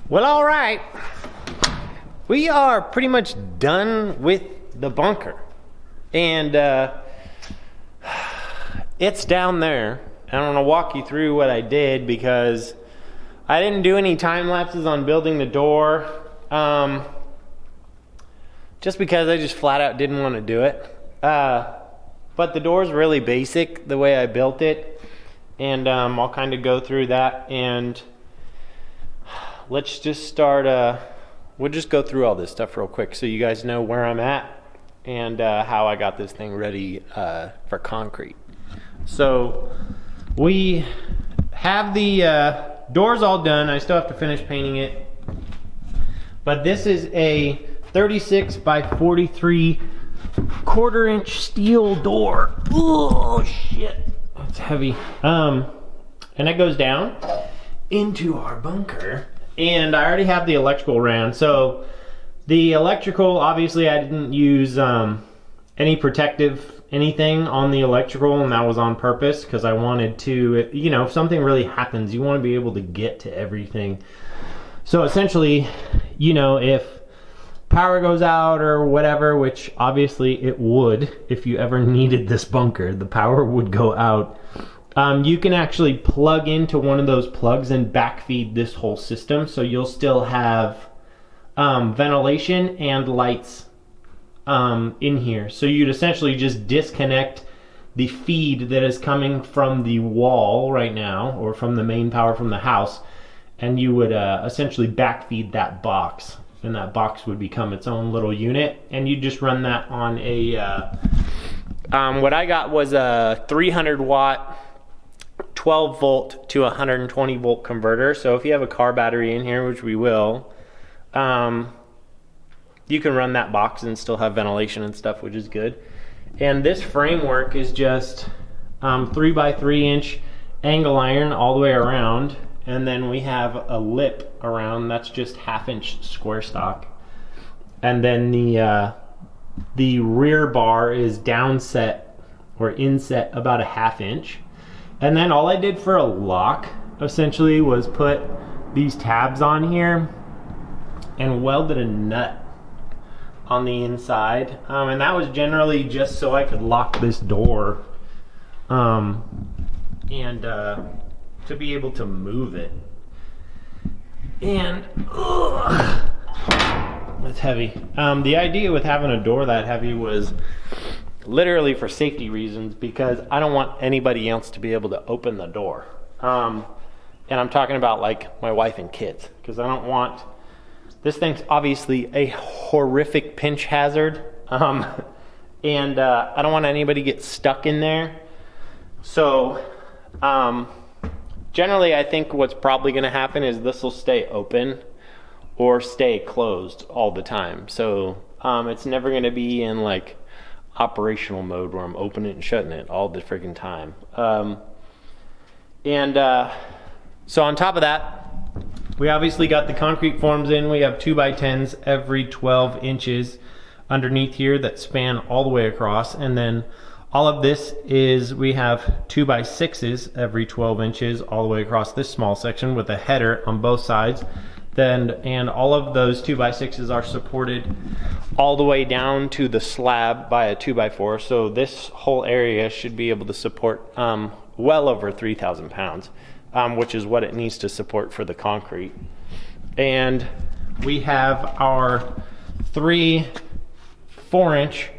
Well, all right. We are pretty much done with the bunker. And it's down there. I want to walk you through what I did because I didn't do any time lapses on building the door. Just because I just flat out didn't want to do it. But the door's really basic the way I built it. And I'll kind of go through that, and let's just start, we'll just go through all this stuff real quick so you guys know where I'm at and how I got this thing ready for concrete. So we have the doors all done. I still have to finish painting it. But this is a 36 by 43 1/4-inch steel door. Oh shit, that's heavy. And it goes down into our bunker. And I already have the electrical ran. So the electrical, obviously I didn't use any protective anything on the electrical, and that was on purpose because I wanted to, you know, if something really happens, you want to be able to get to everything. So essentially, you know, if power goes out or whatever, which obviously it would, if you ever needed this bunker, the power would go out. You can actually plug into one of those plugs and backfeed this whole system, so you'll still have ventilation and lights in here. So you'd essentially just disconnect the feed that is coming from the wall right now, or from the main power from the house, and you would essentially backfeed that box, and that box would become its own little unit, and you just run that on a what I got was a 300 watt 12 volt to 120 volt converter. So if you have a car battery in here, which we will, you can run that box and still have ventilation and stuff, which is good. And this framework is just 3 by 3 inch angle iron all the way around, and then we have a lip around that's just 1/2 inch square stock, and then the rear bar is downset or inset about 1/2 inch. And then all I did for a lock essentially was put these tabs on here and welded a nut on the inside, and that was generally just so I could lock this door and to be able to move it. And it's heavy. The idea with having a door that heavy was literally for safety reasons, because I don't want anybody else to be able to open the door. And I'm talking about like my wife and kids, because I don't want, this thing's obviously a horrific pinch hazard. And I don't want anybody to get stuck in there. So generally I think what's probably gonna happen is this will stay open or stay closed all the time. So it's never gonna be in like operational mode where I'm opening it and shutting it all the freaking time. So on top of that, we obviously got the concrete forms in. We have 2x10s every 12 inches underneath here that span all the way across, and then all of this is, we have 2x6s every 12 inches all the way across this small section with a header on both sides. And all of those 2x6s are supported all the way down to the slab by a 2x4. So this whole area should be able to support well over 3,000 pounds, which is what it needs to support for the concrete. And we have our 3 4-inch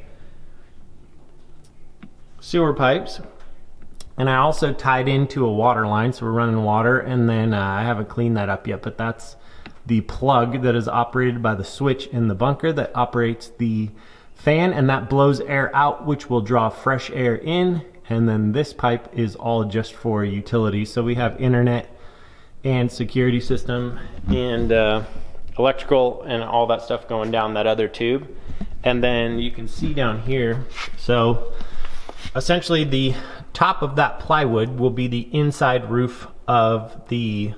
sewer pipes. And I also tied into a water line, so we're running water, and then I haven't cleaned that up yet, but that's the plug that is operated by the switch in the bunker that operates the fan, and that blows air out, which will draw fresh air in. And then this pipe is all just for utilities. So we have internet and security system and electrical and all that stuff going down that other tube. And then you can see down here, so essentially the top of that plywood will be the inside roof of the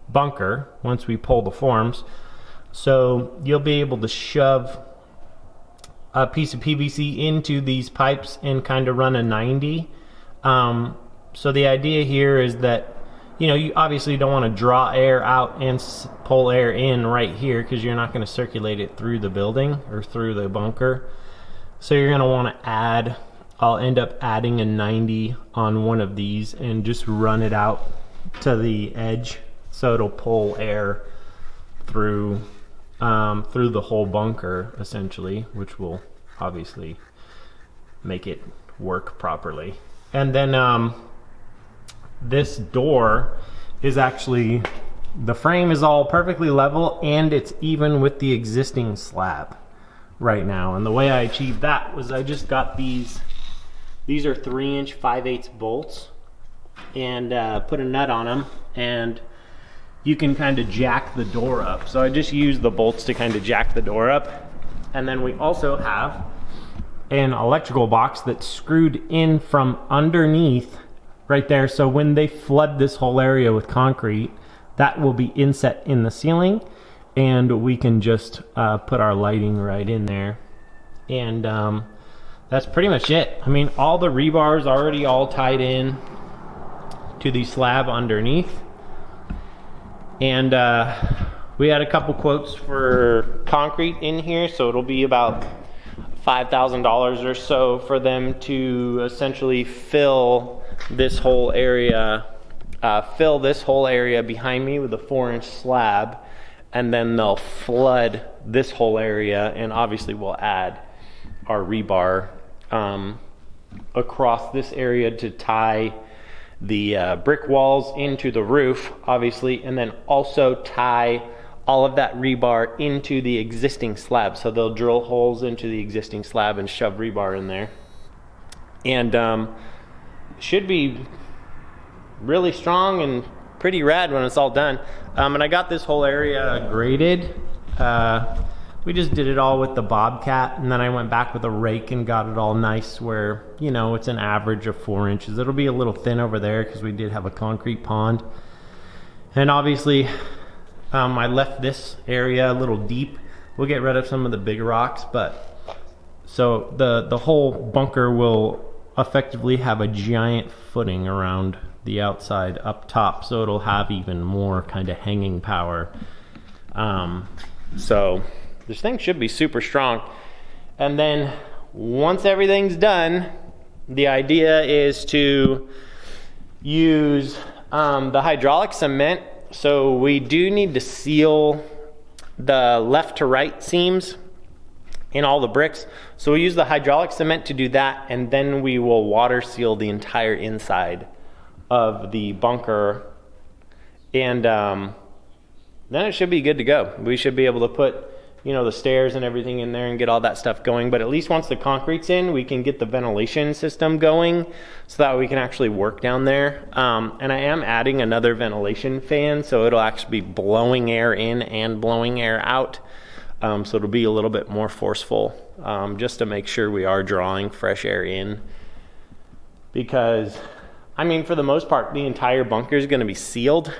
bunker once we pull the forms. So you'll be able to shove a piece of PVC into these pipes and kind of run a 90. So the idea here is that, you know, you obviously don't want to draw air out and pull air in right here, because you're not going to circulate it through the building or through the bunker. So you're going to want to add, I'll end up adding a 90 on one of these and just run it out to the edge, so it'll pull air through through the whole bunker essentially, which will obviously make it work properly. And then this door is actually, the frame is all perfectly level and it's even with the existing slab right now. And the way I achieved that was I just got these are 3-inch 5/8 bolts, and put a nut on them, and you can kind of jack the door up. So I just use the bolts to kind of jack the door up. And then we also have an electrical box that's screwed in from underneath right there. So when they flood this whole area with concrete, that will be inset in the ceiling, and we can just put our lighting right in there. And that's pretty much it. I mean, all the rebar is already all tied in to the slab underneath. And we had a couple quotes for concrete in here, so it'll be about $5,000 or so for them to essentially fill this whole area behind me with a 4-inch slab, and then they'll flood this whole area, and obviously we'll add our rebar across this area to tie the brick walls into the roof, obviously, and then also tie all of that rebar into the existing slab. So they'll drill holes into the existing slab and shove rebar in there. And should be really strong and pretty rad when it's all done. And I got this whole area graded. We just did it all with the Bobcat, and then I went back with a rake and got it all nice where, you know, it's an average of 4 inches. It'll be a little thin over there because we did have a concrete pond. And obviously, I left this area a little deep. We'll get rid of some of the big rocks, but so the whole bunker will effectively have a giant footing around the outside up top, so it'll have even more kind of hanging power. So this thing should be super strong. And then once everything's done, the idea is to use the hydraulic cement. So we do need to seal the left to right seams in all the bricks. So we use the hydraulic cement to do that, and then we will water seal the entire inside of the bunker, and then it should be good to go. We should be able to put, you know, the stairs and everything in there and get all that stuff going. But at least once the concrete's in, we can get the ventilation system going so that we can actually work down there. And I am adding another ventilation fan, so it'll actually be blowing air in and blowing air out. So it'll be a little bit more forceful, just to make sure we are drawing fresh air in. Because, I mean, for the most part, the entire bunker is going to be sealed,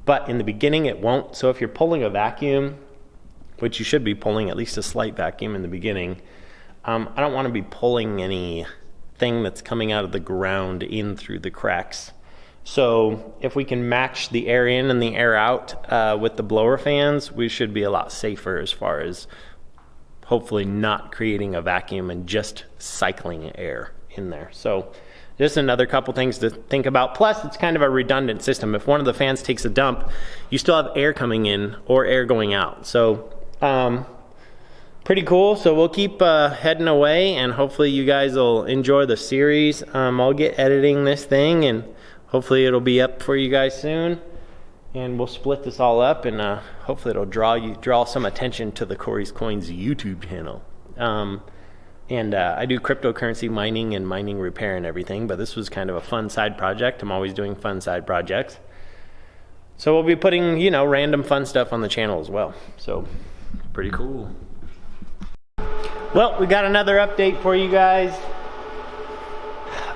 but in the beginning it won't. So if you're pulling a vacuum, which you should be pulling at least a slight vacuum in the beginning, I don't want to be pulling anything that's coming out of the ground in through the cracks. So if we can match the air in and the air out with the blower fans, we should be a lot safer as far as hopefully not creating a vacuum and just cycling air in there. So just another couple things to think about. Plus, it's kind of a redundant system. If one of the fans takes a dump, you still have air coming in or air going out. So pretty cool. So we'll keep heading away, and hopefully you guys will enjoy the series. I'll get editing this thing, and hopefully it'll be up for you guys soon. And we'll split this all up, and hopefully it'll draw some attention to the CorysCoins YouTube channel. And I do cryptocurrency mining and mining repair and everything, but this was kind of a fun side project. I'm always doing fun side projects. So we'll be putting, you know, random fun stuff on the channel as well. So pretty cool. Well, we got another update for you guys.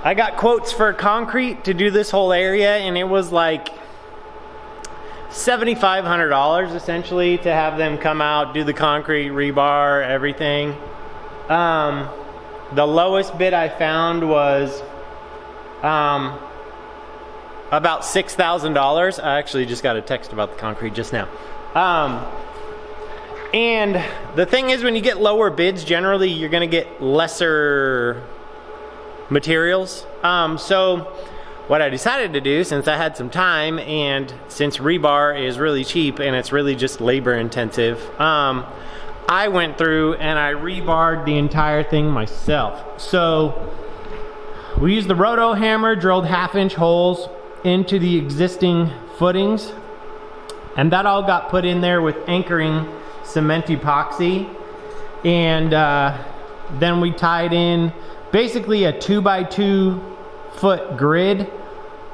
I got quotes for concrete to do this whole area, and it was like $7,500 essentially to have them come out, do the concrete, rebar, everything. The lowest bid I found was about $6,000. I actually just got a text about the concrete just now. And the thing is, when you get lower bids, generally you're gonna get lesser materials. So what I decided to do, since I had some time and since rebar is really cheap and it's really just labor intensive, I went through and I rebarred the entire thing myself. So we used the roto hammer, drilled 1/2-inch holes into the existing footings, and that all got put in there with anchoring cement epoxy. And then we tied in basically a 2x2 foot grid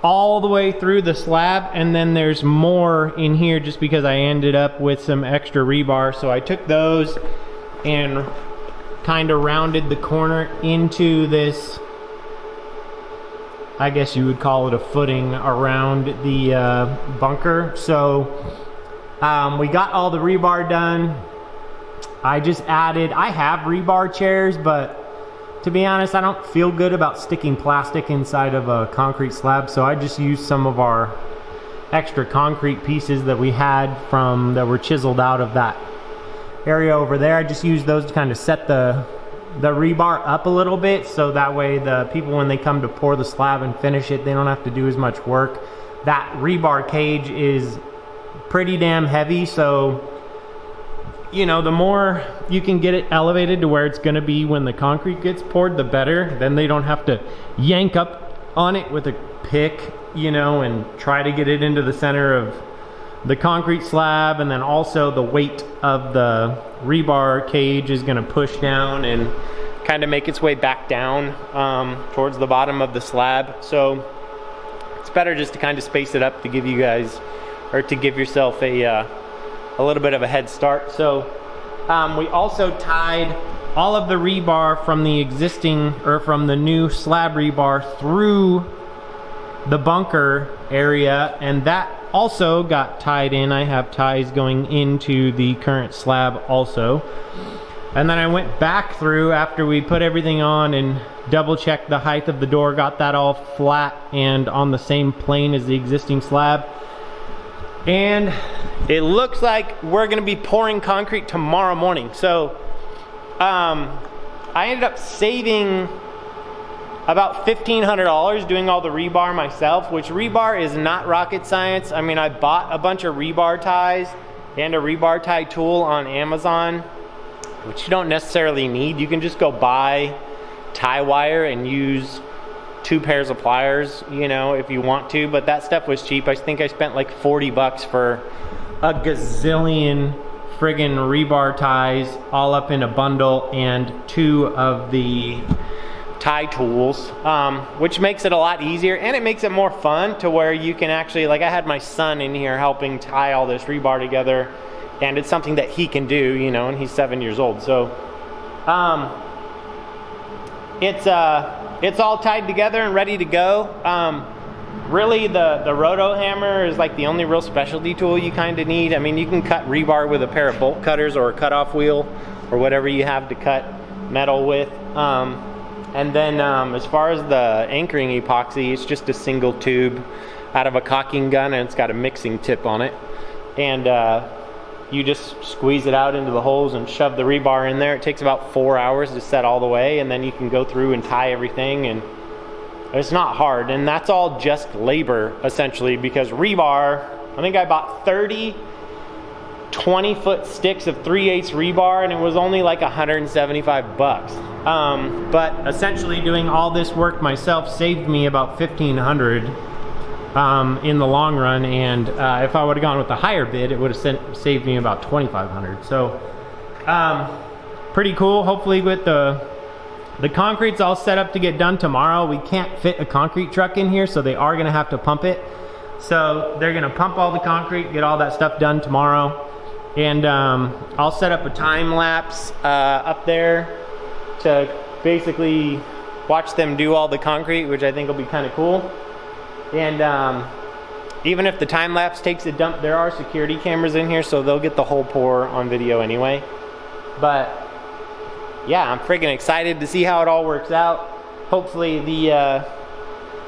all the way through the slab, and then there's more in here just because I ended up with some extra rebar. So I took those and kind of rounded the corner into this, I guess you would call it a footing around the bunker. So we got all the rebar done. I just added, I have rebar chairs, but to be honest, I don't feel good about sticking plastic inside of a concrete slab, so I just used some of our extra concrete pieces that we had from, that were chiseled out of that area over there. I just used those to kind of set the rebar up a little bit, so that way the people, when they come to pour the slab and finish it, they don't have to do as much work. That rebar cage is pretty damn heavy, so you know, the more you can get it elevated to where it's gonna be when the concrete gets poured, the better. Then they don't have to yank up on it with a pick, you know, and try to get it into the center of the concrete slab. And then also the weight of the rebar cage is gonna push down and kind of make its way back down towards the bottom of the slab. So it's better just to kind of space it up to give you guys, or to give yourself a little bit of a head start. So we also tied all of the rebar from the existing, or from the new slab rebar, through the bunker area, and that also got tied in. I have ties going into the current slab also. And then I went back through after we put everything on and double checked the height of the door, got that all flat and on the same plane as the existing slab. And it looks like we're gonna be pouring concrete tomorrow morning. So I ended up saving about $1,500 doing all the rebar myself, which rebar is not rocket science. I mean, I bought a bunch of rebar ties and a rebar tie tool on Amazon, which you don't necessarily need. You can just go buy tie wire and use 2 pairs of pliers, you know, if you want to, but that stuff was cheap. I think I spent like 40 bucks for a gazillion friggin' rebar ties all up in a bundle and 2 of the tie tools, which makes it a lot easier, and it makes it more fun to where you can actually, like, I had my son in here helping tie all this rebar together, and it's something that he can do, you know, and he's 7 years old. So it's all tied together and ready to go. Really, the roto hammer is like the only real specialty tool you kind of need. I mean, you can cut rebar with a pair of bolt cutters or a cutoff wheel or whatever you have to cut metal with. And then as far as the anchoring epoxy, it's just a single tube out of a caulking gun, and it's got a mixing tip on it. And you just squeeze it out into the holes and shove the rebar in there. It takes about 4 hours to set all the way, and then you can go through and tie everything, and it's not hard. And that's all just labor, essentially, because rebar, I think I bought 30 20-foot sticks of 3/8 rebar, and it was only like 175 bucks. But essentially doing all this work myself saved me about $1,500 in the long run, and if I would have gone with a higher bid, it would have saved me about $2,500. So pretty cool. Hopefully with the concrete's all set up to get done tomorrow. We can't fit a concrete truck in here, so they are gonna have to pump it. So they're gonna pump all the concrete, get all that stuff done tomorrow. And I'll set up a time lapse up there to basically watch them do all the concrete, which I think will be kind of cool. And even if the time lapse takes a dump, there are security cameras in here, so they'll get the whole pour on video anyway. But yeah, I'm freaking excited to see how it all works out. Hopefully the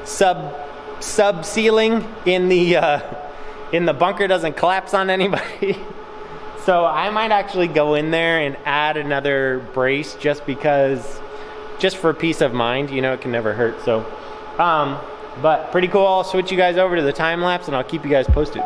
sub sub ceiling in the bunker doesn't collapse on anybody. So I might actually go in there and add another brace just for peace of mind. You know, it can never hurt. So but pretty cool. I'll switch you guys over to the time lapse and I'll keep you guys posted.